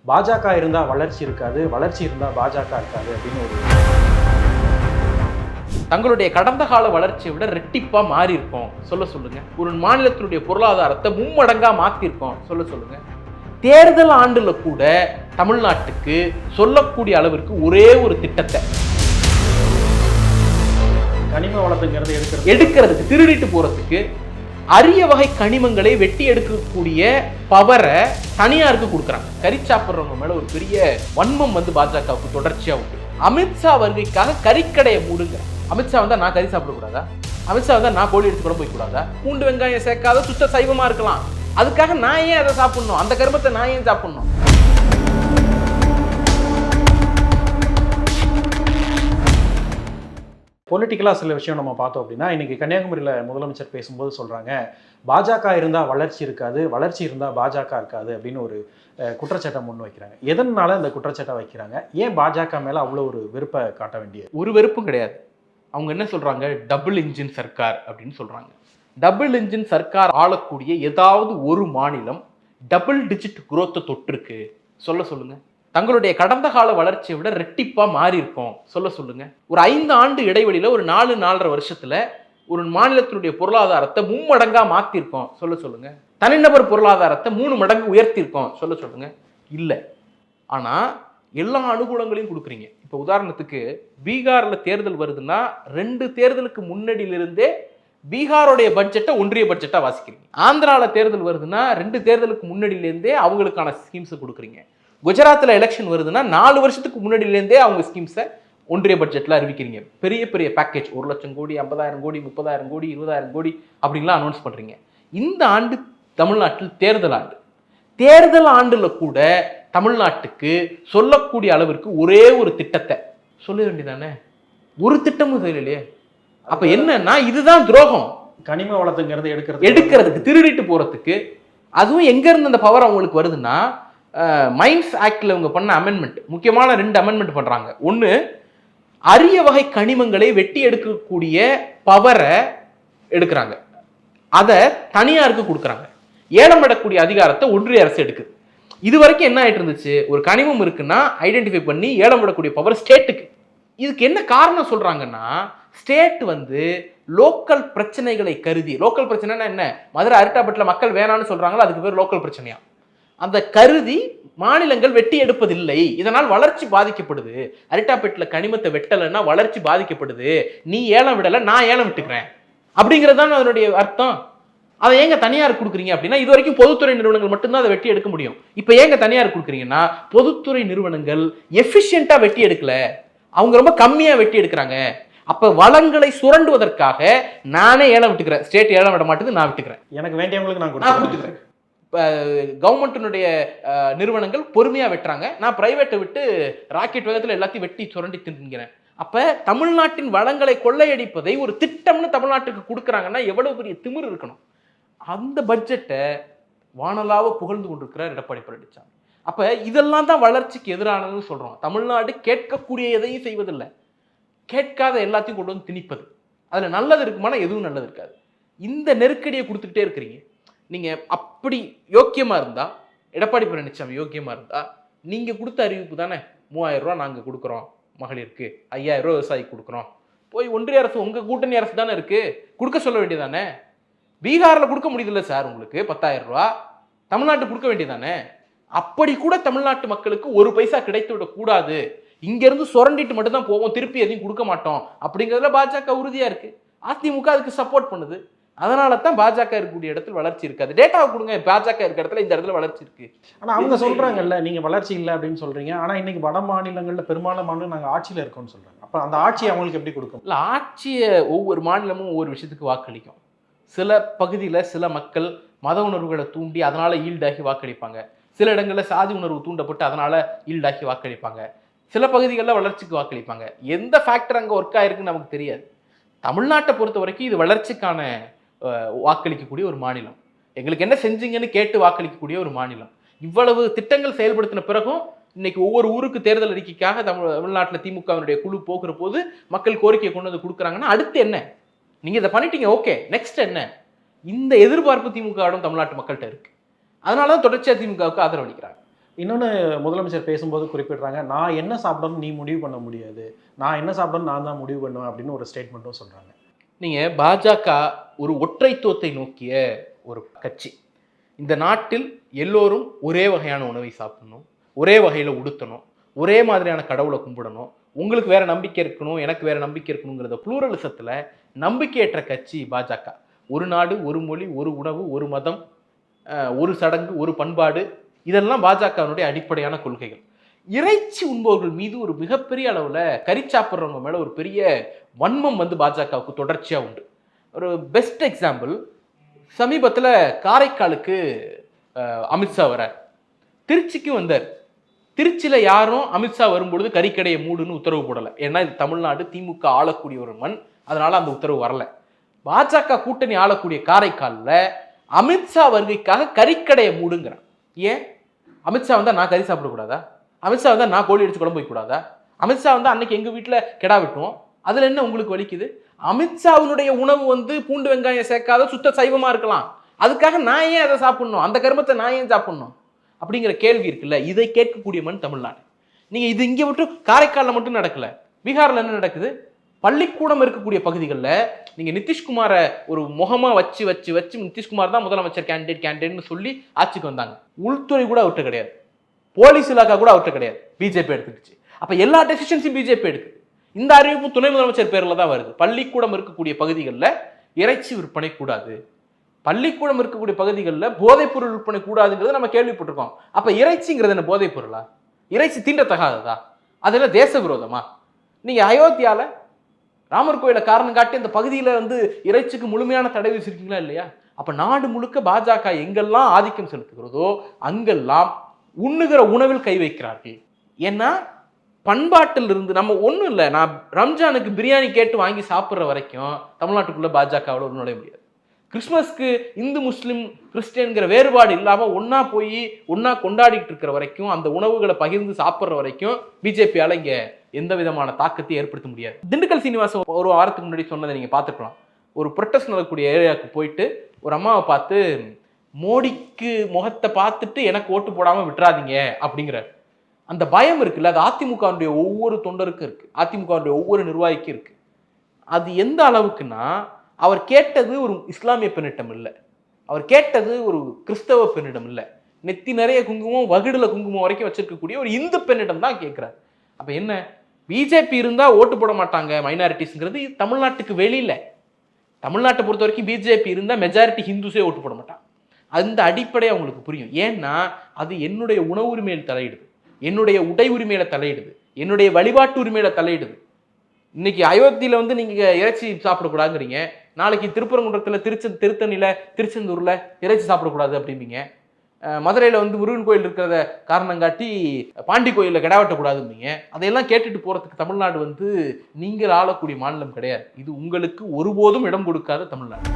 பாஜக இருந்தால் வளர்ச்சி இருக்காது, வளர்ச்சி இருந்தால் பாஜக இருக்காது அப்படின்னு ஒரு தங்களுடைய கடந்த கால வளர்ச்சியை விட ரெட்டிப்பா மாறி இருக்கும் சொல்லுங்க. ஒரு மாநிலத்தினுடைய பொருளாதாரத்தை மும்மடங்கா மாத்திருக்கோம் சொல்லுங்க. தேர்தல் ஆண்டுல கூட தமிழ்நாட்டுக்கு சொல்லக்கூடிய அளவிற்கு ஒரே ஒரு திட்டத்தை கனிம வளத்துங்கிறது எடுக்கிறதுக்கு திருடிட்டு போறதுக்கு அரிய வகை கனிமங்களை வெட்டி எடுக்கக்கூடிய பவரை தனியாருக்கு கொடுக்குறாங்க. கறி சாப்பிட்றவங்க மேல ஒரு பெரிய வன்மம் பாஜகவுக்கு தொடர்ச்சியா உண்டு. அமித்ஷா வருகைக்காக கறிக்கடையை மூடுங்க. அமித்ஷா வந்தா நான் கறி சாப்பிடக்கூடாதா? அமித்ஷா வந்தா நான் கோழி எடுத்து கூட போய் கூடாதா? பூண்டு வெங்காயம் சேர்க்காத சுத்த சைவமா இருக்கலாம். அதுக்காக நான் ஏன் அதை சாப்பிடணும்? அந்த கருமத்தை நான் ஏன் சாப்பிடணும்? பொலிட்டிக்கலாக சில விஷயம் நம்ம பார்த்தோம் அப்படின்னா, இன்னைக்கு கன்னியாகுமரியில் முதலமைச்சர் பேசும்போது சொல்கிறாங்க, பாஜக இருந்தால் வளர்ச்சி இருக்காது, வளர்ச்சி இருந்தால் பாஜக இருக்காது அப்படின்னு ஒரு குற்றச்சாட்டை முன் வைக்கிறாங்க. எதனால இந்த குற்றச்சாட்டை வைக்கிறாங்க? ஏன் பாஜக மேலே அவ்வளோ ஒரு வெறுப்பை காட்ட வேண்டிய? ஒரு வெறுப்பும் கிடையாது. அவங்க என்ன சொல்கிறாங்க? டபுள் இன்ஜின் சர்க்கார் அப்படின்னு சொல்கிறாங்க. டபுள் இன்ஜின் சர்க்கார் ஆளக்கூடிய ஏதாவது ஒரு மாநிலம் டபுள் டிஜிட் குரோத்தை தொற்றுருக்கு சொல்லுங்க. தங்களுடைய கடந்த கால வளர்ச்சியை விட ரெட்டிப்பா மாறி இருக்கும் சொல்லுங்க. ஒரு 5 ஆண்டு இடைவெளியில ஒரு 4-4.5 வருஷத்துல ஒரு மாநிலத்தினுடைய பொருளாதாரத்தை மும்மடங்கா மாத்திருக்கோம் சொல்லுங்க. தனிநபர் பொருளாதாரத்தை 3 மடங்கு உயர்த்திருக்கோம் சொல்லுங்க. இல்ல, ஆனா எல்லா அனுகூலங்களையும் கொடுக்குறீங்க. இப்ப உதாரணத்துக்கு பீகார்ல தேர்தல் வருதுன்னா 2 தேர்தலுக்கு முன்னாடியிலிருந்தே பீகாரோடைய பட்ஜெட்டை ஒன்றிய பட்ஜெட்டா வாசிக்கிறீங்க. ஆந்திரால தேர்தல் வருதுன்னா 2 தேர்தலுக்கு முன்னாடியிலேருந்தே அவங்களுக்கான ஸ்கீம்ஸை கொடுக்குறீங்க. குஜராத்தில் எலெக்ஷன் வருதுன்னா 4 வருஷத்துக்கு முன்னாடியிலேருந்தே அவங்க ஸ்கீம்ஸை ஒன்றிய பட்ஜெட்டில் அறிவிக்கிறீங்க. பெரிய பெரிய பேக்கேஜ் 1 லட்சம் கோடி, 50,000 கோடி, 30,000 கோடி, 20,000 கோடி அப்படின்லாம் அனௌன்ஸ் பண்ணுறீங்க. இந்த ஆண்டு தமிழ்நாட்டில் தேர்தல் ஆண்டுல கூட தமிழ்நாட்டுக்கு சொல்லக்கூடிய அளவிற்கு ஒரே ஒரு திட்டத்தை சொல்ல வேண்டியதானே? ஒரு திட்டமும் தெரியலையே. அப்ப என்னன்னா இதுதான் துரோகம். கனிம வளத்துங்கிறது எடுக்கிறதுக்கு திருடிட்டு போறதுக்கு, அதுவும் எங்க இருந்து அந்த பவர் அவங்களுக்கு வருதுன்னா, மைன்ஸ் ஆக்ட்ல இவங்க பண்ண அமெண்ட்மெண்ட், முக்கியமான 2 அமெண்ட்மெண்ட் பண்றாங்க. ஒன்று, அரிய வகை கனிமங்களை வெட்டி எடுக்கக்கூடிய பவரை எடுக்கிறாங்க, அதை தனியாருக்கு கொடுக்குறாங்க. ஏலம் விடக்கூடிய அதிகாரத்தை ஒன்றிய அரசு எடுக்குது. இது வரைக்கும் என்ன ஆயிட்டு இருந்துச்சு? ஒரு கனிமம் இருக்குன்னா ஐடென்டிஃபை பண்ணி ஏலம் விடக்கூடிய பவர் ஸ்டேட்டுக்கு. இதுக்கு என்ன காரணம் சொல்றாங்கன்னா, ஸ்டேட் லோக்கல் பிரச்சனைகளை கருதி, லோக்கல் பிரச்சனைனா என்ன? மதுரை அரிட்டாப்பட்டில் மக்கள் வேணான்னு சொல்றாங்களோ அதுக்கு பேர் லோக்கல் பிரச்சனையா? அந்த கருதி மாநிலங்கள் வெட்டி எடுப்பதில்லை, இதனால் வளர்ச்சி பாதிக்கப்படுது. அரிட்டாப்பேட்டில் கனிமத்தை வெட்டலைன்னா வளர்ச்சி பாதிக்கப்படுது, நீ ஏலம் விடலை, நான் ஏலம் விட்டுக்கிறேன் அப்படிங்கிறது தான் அதனுடைய அர்த்தம். அதை ஏங்க தனியார் கொடுக்குறீங்க அப்படின்னா, இது வரைக்கும் பொதுத்துறை நிறுவனங்கள் மட்டும்தான் அதை வெட்டி எடுக்க முடியும். இப்போ ஏங்க தனியார் கொடுக்குறீங்கன்னா, பொதுத்துறை நிறுவனங்கள் எஃபிஷியண்டா வெட்டி எடுக்கல, அவங்க ரொம்ப கம்மியா வெட்டி எடுக்கிறாங்க. அப்ப வளங்களை சுரண்டுவதற்காக நானே ஏலம் விட்டுக்கிறேன், ஸ்டேட் ஏலம் விட மாட்டேது, நான் விட்டுக்கிறேன், எனக்கு வேண்டியவங்களுக்கு நான் கொடுத்துக்கிறேன். கவர்மெண்ட்டினுடைய நிறுவனங்கள் பொறுமையா வெட்டுறாங்க, நான் பிரைவேட்டை விட்டு ராக்கெட் வேகத்தில் எல்லாத்தையும் வெட்டி சுரண்டி தின்கிறேன். அப்ப தமிழ்நாட்டின் வளங்களை கொள்ளையடிப்பதை ஒரு திட்டம்னு தமிழ்நாட்டுக்கு கொடுக்குறாங்கன்னா எவ்வளவு பெரிய திமிர் இருக்கணும். அந்த பட்ஜெட்டை வானலாவ புகழ்ந்து கொண்டிருக்கிறார் எடப்பாடி பழனிசாமி. அப்ப இதெல்லாம் தான் வளர்ச்சிக்கு எதிரானதுன்னு சொல்றோம். தமிழ்நாடு கேட்கக்கூடிய எதையும் செய்வதில்லை, கேட்காத எல்லாத்தையும் கொண்டு வந்து திணிப்பது. அதுல நல்லது இருக்குமானா எதுவும் நல்லது இருக்காது. இந்த நெருக்கடியை கொடுத்துக்கிட்டே இருக்கிறீங்க. நீங்க அப்படி யோக்கியமா இருந்தா, எடப்பாடி பழனிசாமி யோக்கியமா இருந்தா, நீங்க கொடுத்த அறிவிப்பு தானே 3000 ரூபாய் நாங்க கொடுக்குறோம் மகளிருக்கு, 5000 ரூபாய் விவசாயிக்கு கொடுக்குறோம். போய் ஒன்றிய அரசு, உங்க கூட்டணி அரசு தானே இருக்கு, கொடுக்க சொல்ல வேண்டியதானே? பீகார்ல கொடுக்க முடியல சார் உங்களுக்கு 10,000 ரூபாய், தமிழ்நாட்டு கொடுக்க வேண்டியதானே? அப்படி கூட தமிழ்நாட்டு மக்களுக்கு ஒரு பைசா கிடைத்து விட கூடாது, இங்க இருந்து சுரண்டிட்டு மட்டும் தான் போவோம், திருப்பி எதையும் கொடுக்க மாட்டோம் அப்படிங்கிறதுல பாஜக உறுதியா இருக்கு. அதிமுக அதுக்கு சப்போர்ட் பண்ணுது. அதனால தான் பாஜக இருக்கக்கூடிய இடத்துல வளர்ச்சி இருக்காது. டேட்டாவை கொடுங்க, பாஜக இருக்க இடத்துல இந்த இடத்துல வளர்ச்சி இருக்கு. ஆனா அவங்க சொல்றாங்கல்ல, நீங்க வளர்ச்சி இல்லை அப்படின்னு சொல்றீங்க. ஆனா இன்னைக்கு வட மாநிலங்கள்ல பெரும்பாலான மாநிலம் நாங்க ஆட்சியில இருக்கோம்னு சொல்றாங்க. அப்ப அந்த ஆட்சி அவங்களுக்கு எப்படி கொடுக்கும்? இல்ல, ஆட்சியை ஒவ்வொரு மாநிலமும் ஒவ்வொரு விஷயத்துக்கு வாக்களிக்கும். சில பகுதியில் சில மக்கள் மத உணர்வுகளை தூண்டி அதனால ஈல்டாகி வாக்களிப்பாங்க. சில இடங்களில் சாதி உணர்வு தூண்டப்பட்டு அதனால ஈல்டாகி வாக்களிப்பாங்க. சில பகுதிகளில் வளர்ச்சிக்கு வாக்களிப்பாங்க. எந்த ஃபேக்டர் அங்கே ஒர்க் ஆயிருக்குன்னு நமக்கு தெரியாது. தமிழ்நாட்டை பொறுத்த வரைக்கும் இது வளர்ச்சிக்கான வாக்களிக்கக்கூடிய ஒரு மாநிலம். எங்களுக்கு என்ன செஞ்சீங்கன்னு கேட்டு வாக்களிக்கக்கூடிய ஒரு மாநிலம். இவ்வளவு திட்டங்கள் செயல்படுத்தின பிறகும் இன்னைக்கு ஒவ்வொரு ஊருக்கு தேர்தல் அறிக்கைக்காக தமிழ்நாட்டில் திமுகவினுடைய குழு போகிற போது மக்கள் கோரிக்கையை கொண்டு வந்து கொடுக்குறாங்கன்னா அடுத்து என்ன? நீங்க இதை பண்ணிட்டீங்க, ஓகே, நெக்ஸ்ட் என்ன? இந்த எதிர்பார்ப்பு திமுகவிடம் தமிழ்நாட்டு மக்கள்கிட்ட இருக்கு. அதனாலதான் தொடர்ச்சியா திமுகவுக்கு ஆதரவு அளிக்கிறாங்க. இன்னொன்று முதலமைச்சர் பேசும்போது குறிப்பிடுறாங்க, நான் என்ன சாப்பிடணும் நீ முடிவு பண்ண முடியாது, நான் என்ன சாப்பிடணும் நான் தான் முடிவு பண்ணுவேன் அப்படின்னு ஒரு ஸ்டேட்மெண்ட்டும் சொல்கிறாங்க. நீங்கள் பாஜக ஒரு ஒற்றைத்துவத்தை நோக்கிய ஒரு கட்சி. இந்த நாட்டில் எல்லோரும் ஒரே வகையான உணவை சாப்பிடணும், ஒரே வகையில் உடுத்தணும், ஒரே மாதிரியான கடவுளை கும்பிடணும், உங்களுக்கு வேற நம்பிக்கை இருக்கணும் எனக்கு வேற நம்பிக்கை இருக்கணுங்கிறத புளூரலிசத்தில் நம்பிக்கையற்ற கட்சி பாஜக. ஒரு நாடு, ஒரு மொழி, ஒரு உணவு, ஒரு மதம், ஒரு சடங்கு, ஒரு பண்பாடு, இதெல்லாம் பாஜகவினுடைய அடிப்படையான கொள்கைகள். இறைச்சி உண்பவர்கள் மீது ஒரு மிகப்பெரிய அளவில் கறி சாப்பிட்றவங்க மேலே ஒரு பெரிய வன்மம் வந்து பாஜகவுக்கு தொடர்ச்சியாக உண்டு. ஒரு பெஸ்ட் எக்ஸாம்பிள், சமீபத்தில் காரைக்காலுக்கு அமித்ஷா வரார், திருச்சிக்கு வந்தார். திருச்சியில் யாரும் அமித்ஷா வரும்பொழுது கறிக்கடையை மூடுன்னு உத்தரவு போடலை. ஏன்னா இது தமிழ்நாடு, திமுக ஆளக்கூடிய ஒரு மண், அதனால அந்த உத்தரவு வரல. பாஜக கூட்டணி ஆளக்கூடிய காரைக்காலில் அமித்ஷா வருகைக்காக கறிக்கடையை மூடுங்கிறான். ஏன்? அமித்ஷா வந்தால் நான் கறி சாப்பிடக்கூடாதா? அமித்ஷா வந்தால் நான் கோழி அடிச்சு குழம்பு வைக்கக்கூடாதா? அமித்ஷா வந்தால் அன்னைக்கு எங்கள் வீட்டில் கெடா விட்டுவோம், அதில் என்ன உங்களுக்கு வலிக்குது? அமித்ஷாவினுடைய உணவு வந்து பூண்டு வெங்காயம் சேர்க்காத சுத்த சைவமாக இருக்கலாம், அதுக்காக நான் ஏன் அதை சாப்பிடணும், அந்த கருமத்தை நான் ஏன் சாப்பிடணும் அப்படிங்கிற கேள்வி இருக்குல்ல. இதை கேட்கக்கூடிய மண் தமிழ்நாடு. நீங்கள் இது இங்கே மட்டும் காரைக்காலில் மட்டும் நடக்கல, பீகாரில் என்ன நடக்குது? பள்ளிக்கூடம் இருக்கக்கூடிய பகுதிகளில் நீங்கள் நிதிஷ்குமாரை ஒரு முகமாக வச்சு வச்சு வச்சு நிதிஷ்குமார் தான் முதலமைச்சர் கேண்டிடேட்னு சொல்லி ஆட்சிக்கு வந்தாங்க. உள்துறை கூட அவர்கிட்ட கிடையாது, போலீஸ் இலாக்கா கூட அவர்கிட்ட கிடையாது, பிஜேபி எடுத்துக்கிச்சு. அப்போ எல்லா டெசிஷன்ஸும் பிஜேபி எடுக்குது. இந்த அறிவிப்பு துணை முதலமைச்சர் பேரில் தான் வருது. பள்ளிக்கூடம் இருக்கக்கூடிய பகுதிகளில் இறைச்சி விற்பனை கூடாது, பள்ளிக்கூடம் இருக்கக்கூடிய பகுதிகளில் போதைப் பொருள் விற்பனை கூடாதுங்கிறது நம்ம கேள்விப்பட்டிருக்கோம். அப்போ இறைச்சிங்கிறது என்ன போதைப் பொருளா? இறைச்சி தீண்டத்தகாததா? அதெல்லாம் தேச விரோதமா? நீங்கள் அயோத்தியாவில் ராமர் கோயிலை காரணம் காட்டி அந்த பகுதியில் வந்து இறைச்சிக்கு முழுமையான தடை விதிச்சிருக்கீங்களா இல்லையா? அப்போ நாடு முழுக்க பாஜக எங்கெல்லாம் ஆதிக்கம் செலுத்துகிறதோ அங்கெல்லாம் உண்ணுகிற உணவில் கை வைக்கிறார்கள். ஏன்னா பண்பாட்டில் இருந்து நம்ம ஒன்றும் இல்லை, நான் ரம்ஜானுக்கு பிரியாணி கேட்டு வாங்கி சாப்பிட்ற வரைக்கும் தமிழ்நாட்டுக்குள்ளே பாஜகவோட ஒரு நுழைய முடியாது. கிறிஸ்மஸ்க்கு இந்து முஸ்லீம் கிறிஸ்டியன்கிற வேறுபாடு இல்லாமல் ஒன்றா போய் ஒன்றா கொண்டாடிட்டு இருக்கிற வரைக்கும், அந்த உணவுகளை பகிர்ந்து சாப்பிட்ற வரைக்கும் பிஜேபியால் இங்கே எந்த விதமான தாக்கத்தை ஏற்படுத்த முடியாது. திண்டுக்கல் சீனிவாசன் ஒரு வாரத்துக்கு முன்னாடி சொன்னதை நீங்கள் பார்த்துக்கலாம். ஒரு ப்ரொட்டஸ்ட் நடக்கக்கூடிய ஏரியாவுக்கு போயிட்டு ஒரு அம்மாவை பார்த்து, மோடிக்கு முகத்தை பார்த்துட்டு எனக்கு ஓட்டு போடாமல் விட்டுறாதீங்க அப்படிங்கிறார். அந்த பயம் இருக்குல்ல, அது அதிமுகவுடைய ஒவ்வொரு தொண்டருக்கும் இருக்குது, அதிமுகவுடைய ஒவ்வொரு நிர்வாகிக்கும் இருக்குது. அது எந்த அளவுக்குன்னா, அவர் கேட்டது ஒரு இஸ்லாமிய பெண்ணிடம் இல்லை, அவர் கேட்டது ஒரு கிறிஸ்தவ பெண்ணிடம் இல்லை, நெத்தி நிறைய குங்குமம் வகுடுல குங்குமம் வரைக்கும் வச்சிருக்கக்கூடிய ஒரு இந்து பெண்ணிடம் தான் கேட்குறாரு. அப்போ என்ன, பிஜேபி இருந்தால் ஓட்டு போட மாட்டாங்க மைனாரிட்டிஸ்ங்கிறது தமிழ்நாட்டுக்கு வெளியில். தமிழ்நாட்டை பொறுத்த வரைக்கும் பிஜேபி இருந்தால் மெஜாரிட்டி ஹிந்துஸே ஓட்டு போட மாட்டாங்க. அந்த அடிப்படை அவங்களுக்கு புரியும். ஏன்னா அது என்னுடைய உணவு உரிமையில் தலையிடுது, என்னுடைய உடை உரிமையில தலையிடுது, என்னுடைய வழிபாட்டு உரிமையில தலையிடுது. இன்னைக்கு அயோத்தியில் வந்து நீங்கள் இறைச்சி சாப்பிடக்கூடாதுங்கிறீங்க, நாளைக்கு திருப்பரங்குன்றத்தில் திருத்தணியில் திருச்செந்தூரில் இறைச்சி சாப்பிடக்கூடாது அப்படிம்பீங்க. மதுரையில் வந்து முருகன் கோயில் இருக்கிறத காரணம் காட்டி பாண்டி கோயிலில் கிடாவட்டக்கூடாதும்பீங்க. அதையெல்லாம் கேட்டுட்டு போகிறதுக்கு தமிழ்நாடு வந்து நீங்கள் ஆளக்கூடிய மாநிலம் கிடையாது. இது உங்களுக்கு ஒருபோதும் இடம் கொடுக்காத தமிழ்நாடு.